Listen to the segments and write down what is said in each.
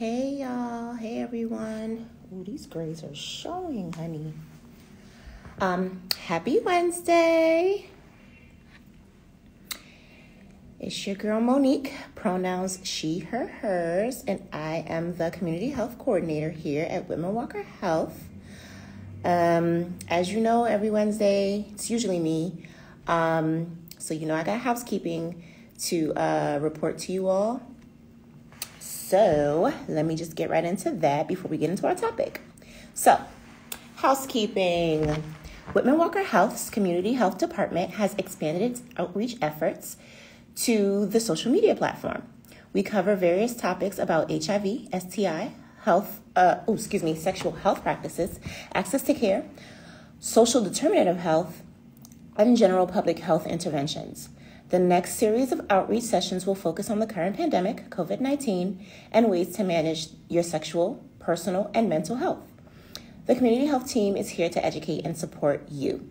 Hey y'all, hey everyone. Ooh, these grades are showing, honey. Happy Wednesday. It's your girl Monique, pronouns she, her, hers, and I am the community health coordinator here at Whitman-Walker Health. As you know, every Wednesday, it's usually me. So you know I got housekeeping to report to you all. So let me just get right into that before we get into our topic. So, housekeeping. Whitman-Walker Health's community health department has expanded its outreach efforts to the social media platform. We cover various topics about HIV, STI, sexual health practices, access to care, social determinant of health, and general public health interventions. The next series of outreach sessions will focus on the current pandemic, COVID-19, and ways to manage your sexual, personal, and mental health. The community health team is here to educate and support you.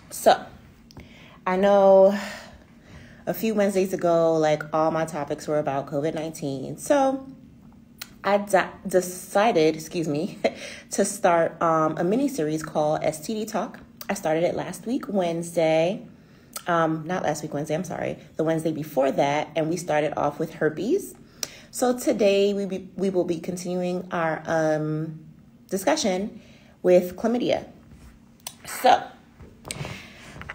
So, I know a few Wednesdays ago, all my topics were about COVID-19. So, I decided, to start a mini-series called STD Talk. I started it last week, Wednesday. Not last week, Wednesday, I'm sorry. The Wednesday before that, and we started off with herpes. So today we will be continuing our discussion with chlamydia. So,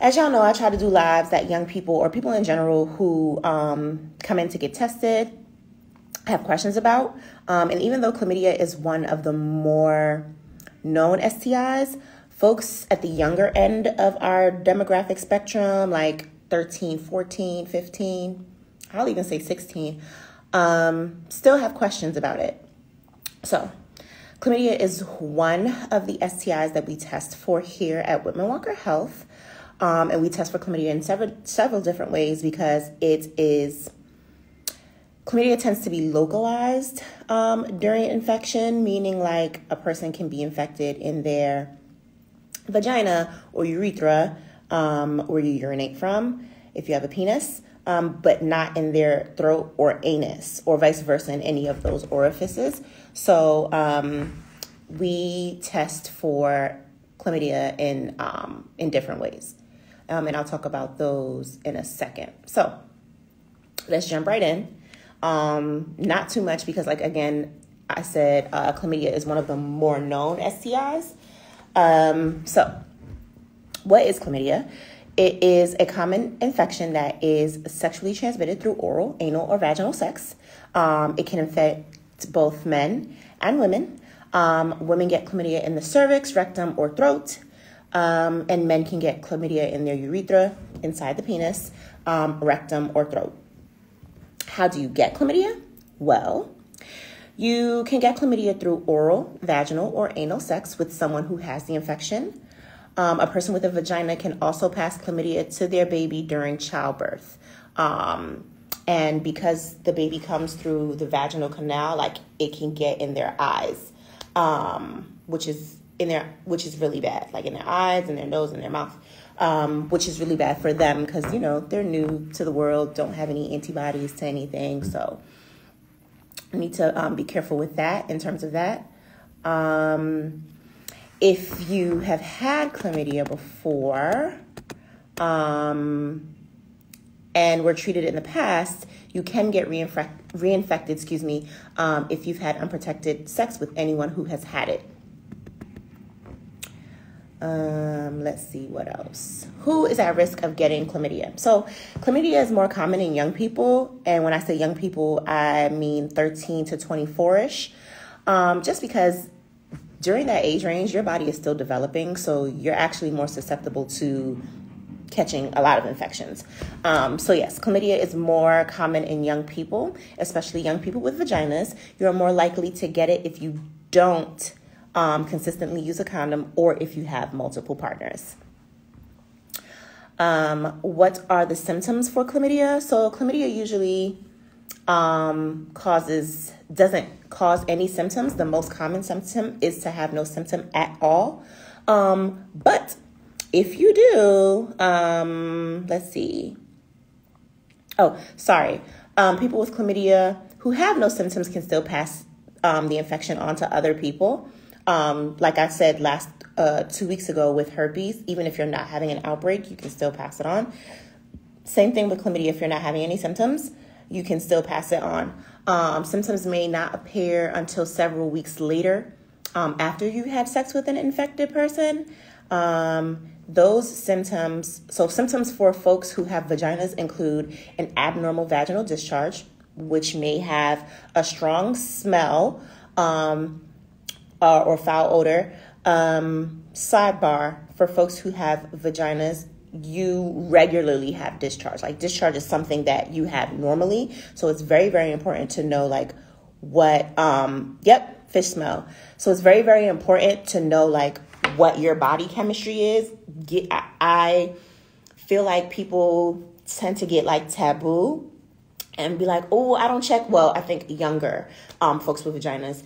as y'all know, I try to do lives that young people or people in general who come in to get tested have questions about. And even though chlamydia is one of the more known STIs, folks at the younger end of our demographic spectrum, like 13, 14, 15, I'll even say 16, still have questions about it. So, chlamydia is one of the STIs that we test for here at Whitman-Walker Health. And we test for chlamydia in several different ways because chlamydia tends to be localized during infection, meaning like a person can be infected in their vagina or urethra, where you urinate from if you have a penis, but not in their throat or anus, or vice versa in any of those orifices. So we test for chlamydia in different ways, and I'll talk about those in a second. So let's jump right in. Not too much because, again, I said chlamydia is one of the more known STIs. So what is chlamydia? It is a common infection that is sexually transmitted through oral, anal, or vaginal sex. It can infect both men and women. Women get chlamydia in the cervix, rectum, or throat. And men can get chlamydia in their urethra, inside the penis, rectum, or throat. How do you get chlamydia? Well, you can get chlamydia through oral, vaginal, or anal sex with someone who has the infection. A person with a vagina can also pass chlamydia to their baby during childbirth. And because the baby comes through the vaginal canal, it can get in their eyes, which is really bad, in their eyes, in their nose, in their mouth, which is really bad for them because, they're new to the world, don't have any antibodies to anything. So I need to be careful with that in terms of that. If you have had chlamydia before and were treated in the past, you can get reinfected, if you've had unprotected sex with anyone who has had it. Let's see what else. Who is at risk of getting chlamydia? So chlamydia is more common in young people. And when I say young people, I mean 13 to 24-ish. Just because during that age range, your body is still developing. So you're actually more susceptible to catching a lot of infections. So yes, chlamydia is more common in young people, especially young people with vaginas. You're more likely to get it if you don't consistently use a condom or if you have multiple partners. What are the symptoms for chlamydia? So chlamydia usually doesn't cause any symptoms. The most common symptom is to have no symptom at all. But if you do, let's see. Oh, sorry. People with chlamydia who have no symptoms can still pass the infection onto other people. Like I said 2 weeks ago with herpes, even if you're not having an outbreak, you can still pass it on. Same thing with chlamydia. If you're not having any symptoms, you can still pass it on. Symptoms may not appear until several weeks later after you have sex with an infected person. Those symptoms, so symptoms for folks who have vaginas include an abnormal vaginal discharge, which may have a strong smell or foul odor. Sidebar, for folks who have vaginas, you regularly have discharge. Like, discharge is something that you have normally. So it's very, very important to know, like, what, fish smell. So it's very, very important to know, like, what your body chemistry is. I feel like people tend to get, like, taboo and be like, oh, I don't check. Well, I think younger folks with vaginas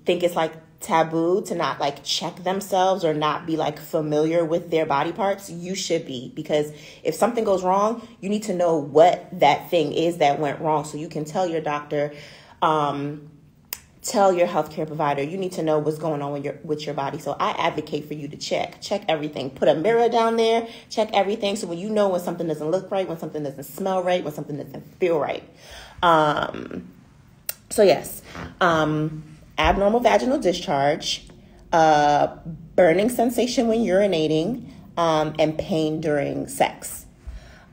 think it's, like, taboo to not, like, check themselves or not be, like, familiar with their body parts. You should be, because if something goes wrong, you need to know what that thing is that went wrong so you can tell your doctor, tell your healthcare provider. You need to know what's going on with your body. So I advocate for you to check everything. Put a mirror down there, check everything. So when you know when something doesn't look right, when something doesn't smell right, when something doesn't feel right. So yes, abnormal vaginal discharge, burning sensation when urinating, and pain during sex.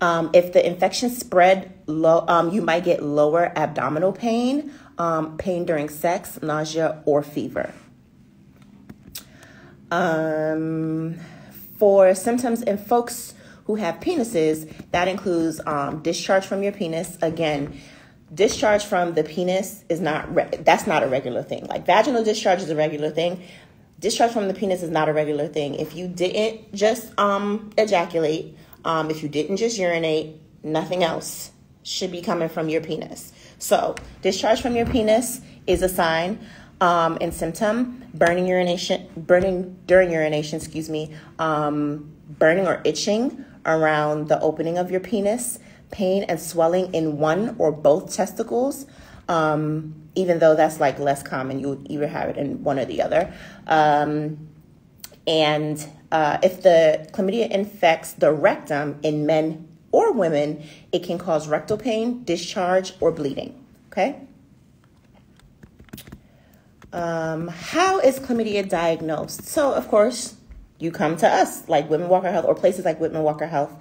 If the infection spread low, you might get lower abdominal pain, pain during sex, nausea, or fever. For symptoms in folks who have penises, that includes discharge from your penis. Again, discharge from the penis is that's not a regular thing. Like, vaginal discharge is a regular thing. Discharge from the penis is not a regular thing. If you didn't just ejaculate, if you didn't just urinate, nothing else should be coming from your penis. So discharge from your penis is a sign and symptom. Burning during urination, burning or itching around the opening of your penis, pain and swelling in one or both testicles, even though that's, like, less common. You would either have it in one or the other. And if the chlamydia infects the rectum in men or women, it can cause rectal pain, discharge, or bleeding. Okay? How is chlamydia diagnosed? So, of course, you come to us, like Whitman-Walker Health, or places like Whitman-Walker Health,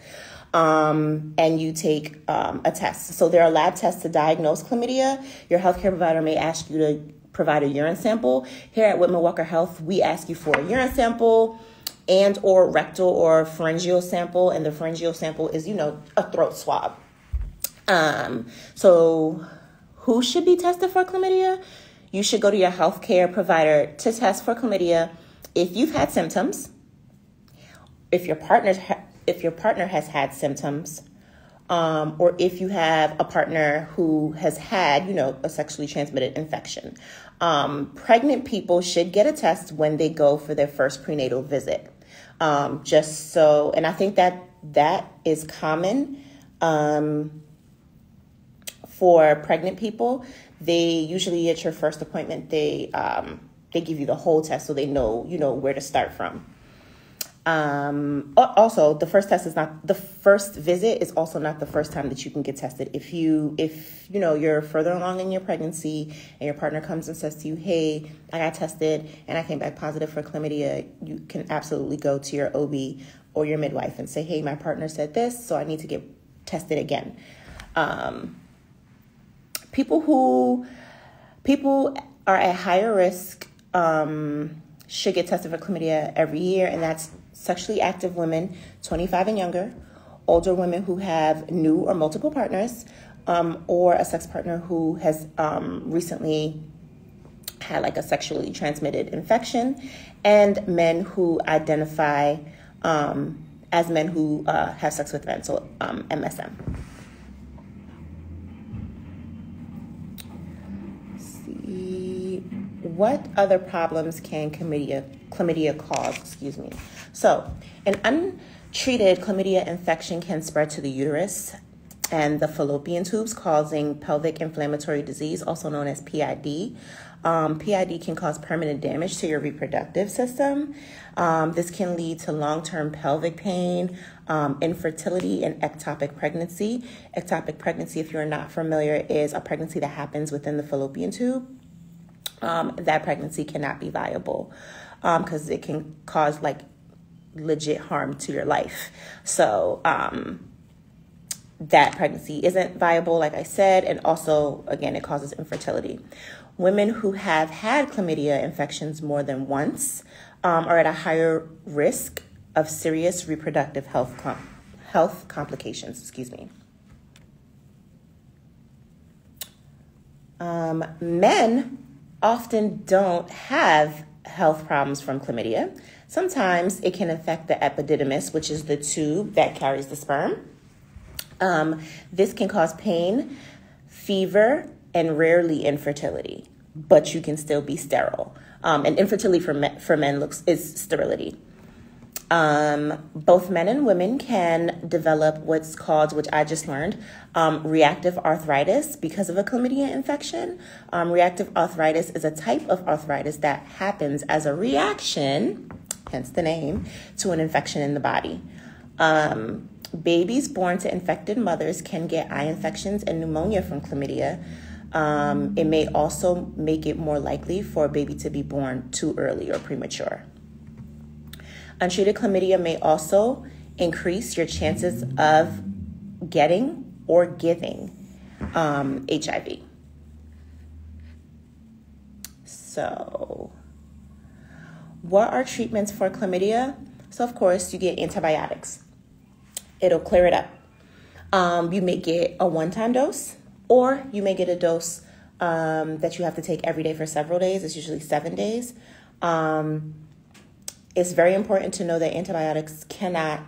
and you take a test. So there are lab tests to diagnose chlamydia. Your healthcare provider may ask you to provide a urine sample. Here at Whitman-Walker Health, we ask you for a urine sample and or rectal or pharyngeal sample. And the pharyngeal sample is, a throat swab. So who should be tested for chlamydia? You should go to your healthcare provider to test for chlamydia if you've had symptoms, if your partner has had symptoms, or if you have a partner who has had, a sexually transmitted infection. Pregnant people should get a test when they go for their first prenatal visit. And I think that is common for pregnant people. They usually, at your first appointment, they give you the whole test so they know, where to start from. Also, the first visit is also not the first time that you can get tested. If you're further along in your pregnancy and your partner comes and says to you, hey, I got tested and I came back positive for chlamydia, you can absolutely go to your OB or your midwife and say, hey, my partner said this, so I need to get tested again. People are at higher risk, should get tested for chlamydia every year, and that's sexually active women, 25 and younger, older women who have new or multiple partners, or a sex partner who has recently had, like, a sexually transmitted infection, and men who identify as men who have sex with men, so MSM. What other problems can chlamydia cause? So, an untreated chlamydia infection can spread to the uterus and the fallopian tubes, causing pelvic inflammatory disease, also known as PID. PID can cause permanent damage to your reproductive system. This can lead to long-term pelvic pain, infertility, and ectopic pregnancy. Ectopic pregnancy, if you're not familiar, is a pregnancy that happens within the fallopian tube. That pregnancy cannot be viable because it can cause legit harm to your life. So that pregnancy isn't viable, like I said, and also, again, it causes infertility. Women who have had chlamydia infections more than once are at a higher risk of serious reproductive health complications. Men often don't have health problems from chlamydia. Sometimes it can affect the epididymis, which is the tube that carries the sperm. This can cause pain, fever, and rarely infertility, but you can still be sterile. And infertility for men is sterility. Both men and women can develop what's called, which I just learned, reactive arthritis because of a chlamydia infection. Reactive arthritis is a type of arthritis that happens as a reaction, hence the name, to an infection in the body. Babies born to infected mothers can get eye infections and pneumonia from chlamydia. It may also make it more likely for a baby to be born too early or premature. Untreated chlamydia may also increase your chances of getting or giving HIV. So, what are treatments for chlamydia? So, of course, you get antibiotics. It'll clear it up. You may get a one-time dose, or you may get a dose that you have to take every day for several days. It's usually 7 days. It's very important to know that antibiotics cannot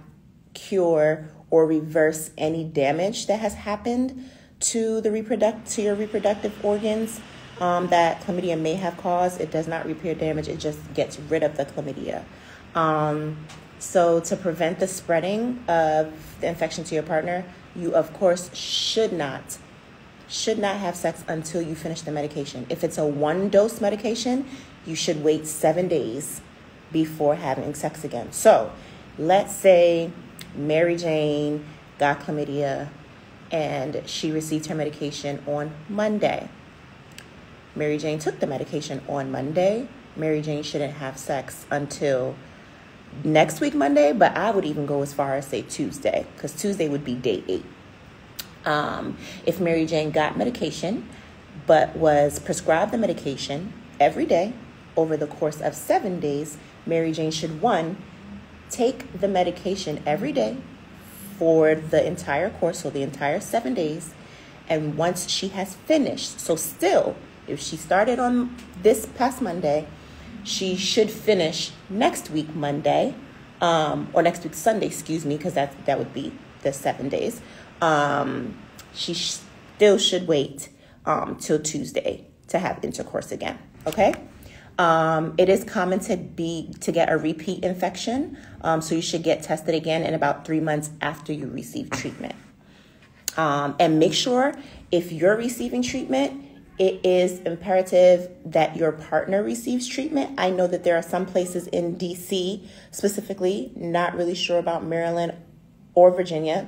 cure or reverse any damage that has happened to your reproductive organs that chlamydia may have caused. It does not repair damage. It just gets rid of the chlamydia. So to prevent the spreading of the infection to your partner, you, of course, should not have sex until you finish the medication. If it's a one-dose medication, you should wait 7 days before having sex again. So let's say Mary Jane got chlamydia and she received her medication on Monday. Mary Jane took the medication on Monday. Mary Jane shouldn't have sex until next week, Monday, but I would even go as far as say Tuesday, because Tuesday would be day 8. If Mary Jane got medication, but was prescribed the medication every day over the course of 7 days, Mary Jane should, 1, take the medication every day for the entire course, so the entire 7 days. And once she has finished, so still, if she started on this past Monday, she should finish next week Monday, or next week Sunday, because that would be the 7 days. She still should wait till Tuesday to have intercourse again, okay? It is common to get a repeat infection, so you should get tested again in about 3 months after you receive treatment. And make sure if you're receiving treatment, it is imperative that your partner receives treatment. I know that there are some places in DC specifically, not really sure about Maryland or Virginia,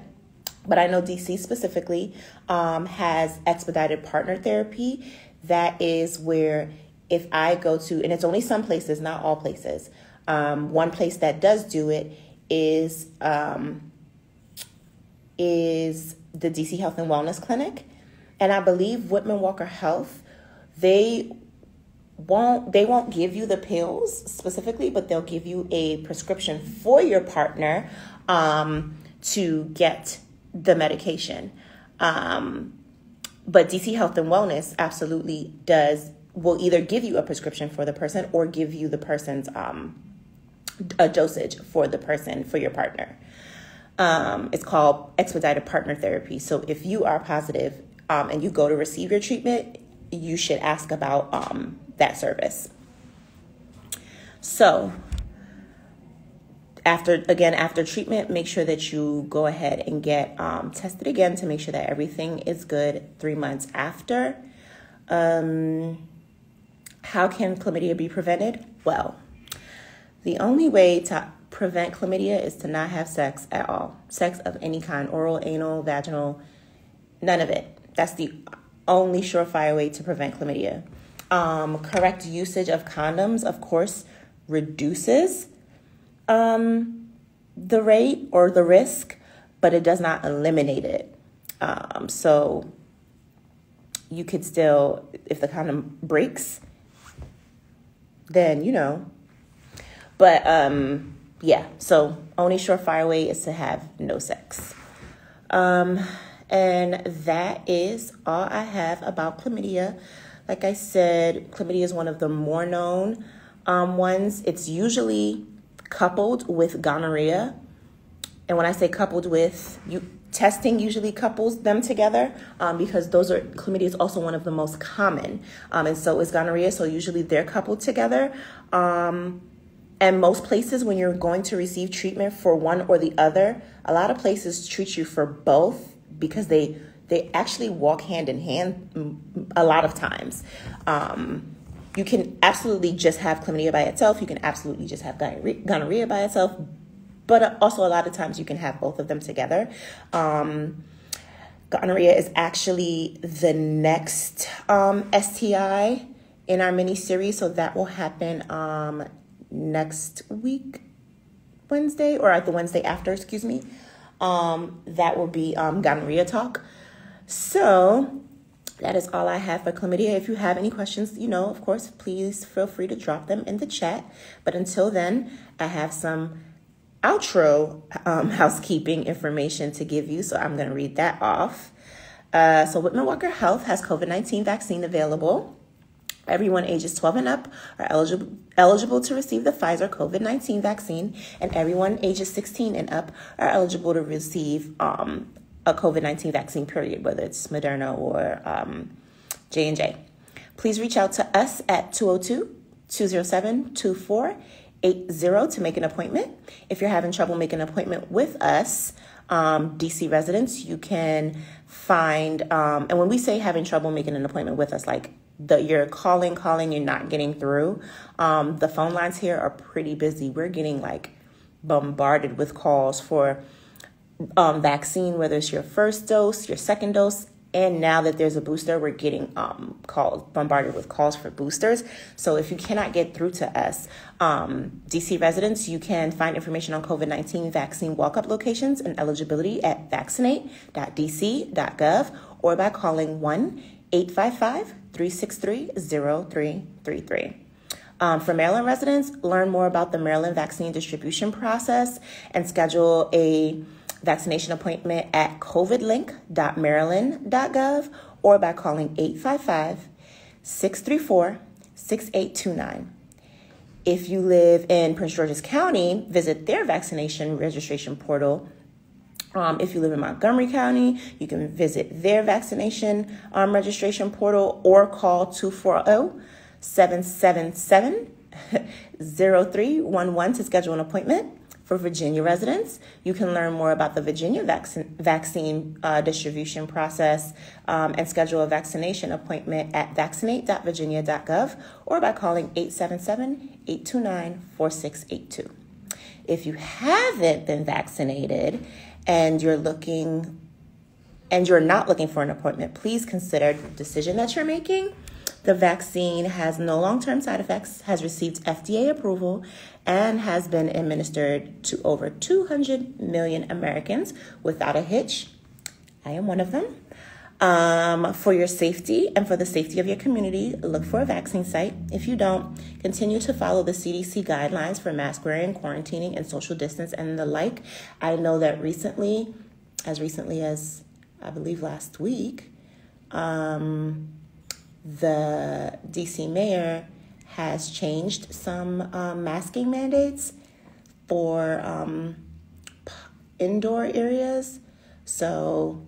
but I know DC specifically has expedited partner therapy. That is where if I go to, and it's only some places, not all places. One place that does do it is the DC Health and Wellness Clinic. And I believe Whitman-Walker Health, they won't give you the pills specifically, but they'll give you a prescription for your partner to get the medication. But DC Health and Wellness absolutely will either give you a prescription for the person or give you the person's a dosage for the person, for your partner. It's called expedited partner therapy. So if you are positive and you go to receive your treatment, you should ask about that service. So after treatment, make sure that you go ahead and get tested again to make sure that everything is good 3 months after. How can chlamydia be prevented? Well, the only way to prevent chlamydia is to not have sex at all. Sex of any kind, oral, anal, vaginal, none of it. That's the only surefire way to prevent chlamydia. Correct usage of condoms, of course, reduces the rate or the risk, but it does not eliminate it. So you could still, if the condom breaks, then, but yeah, so only surefire way is to have no sex. And that is all I have about chlamydia. Like I said, chlamydia is one of the more known ones. It's usually coupled with gonorrhea. And when I say coupled with, testing usually couples them together because chlamydia is also one of the most common. And so is gonorrhea. So usually they're coupled together. And most places, when you're going to receive treatment for one or the other, a lot of places treat you for both because they actually walk hand in hand a lot of times. You can absolutely just have chlamydia by itself. You can absolutely just have gonorrhea by itself. But also a lot of times you can have both of them together. Gonorrhea is actually the next STI in our mini-series. So that will happen next week, Wednesday, or the Wednesday after, excuse me. That will be gonorrhea talk. So that is all I have for chlamydia. If you have any questions, of course, please feel free to drop them in the chat. But until then, I have some outro housekeeping information to give you. So I'm going to read that off. So Whitman-Walker Health has COVID-19 vaccine available. Everyone ages 12 and up are eligible to receive the Pfizer COVID-19 vaccine, and everyone ages 16 and up are eligible to receive a COVID-19 vaccine, period, whether it's Moderna or J&J. Please reach out to us at 202-207-2480 to make an appointment. If you're having trouble making an appointment with us, DC residents, you can find, and when we say having trouble making an appointment with us, like you're calling, you're not getting through. The phone lines here are pretty busy. We're getting bombarded with calls for vaccine, whether it's your first dose, your second dose, and now that there's a booster, we're getting bombarded with calls for boosters. So if you cannot get through to us, DC residents, you can find information on COVID-19 vaccine walk-up locations and eligibility at vaccinate.dc.gov or by calling 1-855-363-0333. For Maryland residents, learn more about the Maryland vaccine distribution process and schedule a vaccination appointment at covidlink.maryland.gov or by calling 855-634-6829. If you live in Prince George's County, visit their vaccination registration portal. If you live in Montgomery County, you can visit their vaccination registration portal or call 240-777-0311 to schedule an appointment. For Virginia residents, you can learn more about the Virginia vaccine distribution process and schedule a vaccination appointment at vaccinate.virginia.gov or by calling 877-829-4682. If you haven't been vaccinated and you're not looking for an appointment, please consider the decision that you're making. The vaccine has no long-term side effects, has received FDA approval, and has been administered to over 200 million Americans without a hitch. I am one of them. For your safety and for the safety of your community, look for a vaccine site. If you don't, continue to follow the CDC guidelines for mask wearing, quarantining, and social distance and the like. I know that as recently as I believe last week, the DC mayor has changed some masking mandates for indoor areas. So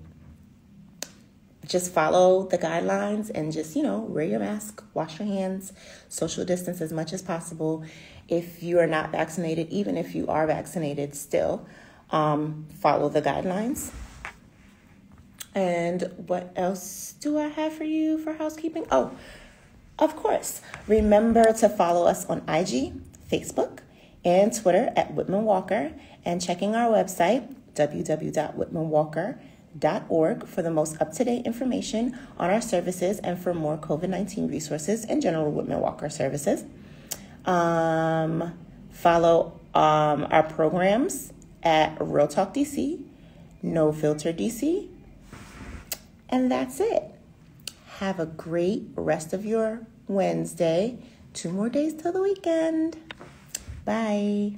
just follow the guidelines and just, wear your mask, wash your hands, social distance as much as possible. If you are not vaccinated, even if you are vaccinated still, follow the guidelines. And what else do I have for you for housekeeping? Oh, of course, remember to follow us on IG, Facebook, and Twitter at Whitman-Walker, and checking our website, www.whitmanwalker.org, for the most up-to-date information on our services and for more COVID-19 resources and general Whitman-Walker services. Follow our programs at Real Talk DC, No Filter DC, and that's it. Have a great rest of your Wednesday. 2 more days till the weekend. Bye.